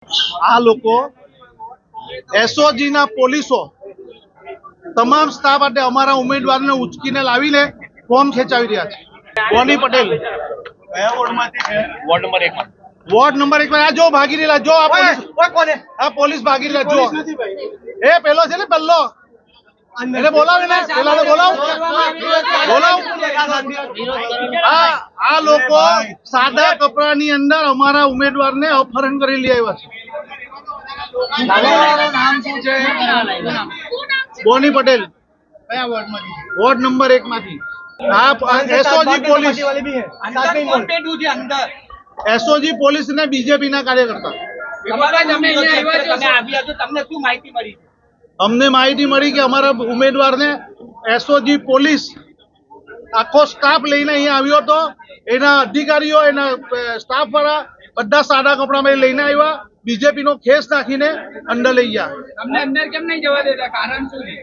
આ લોકો એસઓજી ના પોલીસો તમામ સ્ટાફ માટે અમારા ઉમેદવારને ઉચકીને લાવીને ફોર્મ ખેંચાવી રહ્યા છે. બોની પટેલ વોર્ડ નંબર 1 માં આ જો ભાગી રહેલા જો આ પોલીસ ભાગી રહેલા જો એ પેલો છે ને પેલો એને બોલાવે ને પેલાને બોલાવ આ લોકો સાદા કપડાની અંદર અમારા ઉમેદવારને અપહરણ કરી લઈ આવ્યા છે. બોની પટેલ કયા વોર્ડમાંથી? વોર્ડ નંબર 1 માંથી. એસઓજી પોલીસ એસઓજી પોલીસ ને બીજેપી ના કાર્યકર્તા. અમને માહિતી મળી કે અમારા ઉમેદવારને એસઓજી પોલીસ આખો સ્ટાફ લઈને અહીંયા આવ્યો હતો. એના અધિકારીઓ એના સ્ટાફ વાળા બધા સાદા કપડામાં લઈને આવ્યા. બીજેપી નો ખેસ નાખીને અંદર લઈ ગયા. તમને અંદર કેમ નહીં જવા દેતા? કારણ શું છે?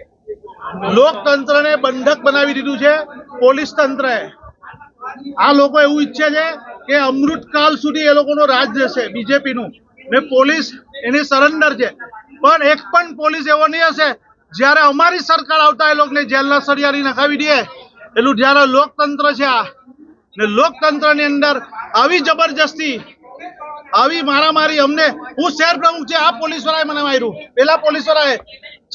લોકતંત્રને બંધક બનાવી દીધું છે પોલીસ તંત્રએ. આ લોકો એવું ઈચ્છે છે કે અમૃતકાલ સુધી એ લોકોનો રાજ રહેશે બીજેપી નું ને પોલીસ એની સરેન્ડર છે. પણ એક પણ પોલીસ એવો નહીં હશે જયારે અમારી સરકાર આવતા એ લોકોને જેલના સળિયાની નખાવી દે. એટલું જયારે લોકતંત્ર છે આ ને લોકતંત્રની અંદર આવી જબરજસ્તી આવી મારામારી અમને હું શહેર પ્રમુખ છે આ પોલીસ વાળાએ મને માર્યું. પેલા પોલીસ વાળાએ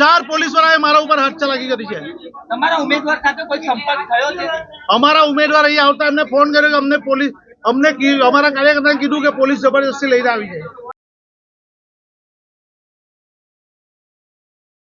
4 પોલીસ વાળાએ મારા ઉપર હાથ ચલાકી કરી છે. તમારા ઉમેદવાર સાથે કોઈ સંપર્ક થયો છે? અમારા ઉમેદવાર અહીંયા આવતા એમને ફોન કર્યો કે અમને અમારા કાર્યકર્તાને કીધું કે પોલીસ જબરજસ્તી લઈને આવી છે.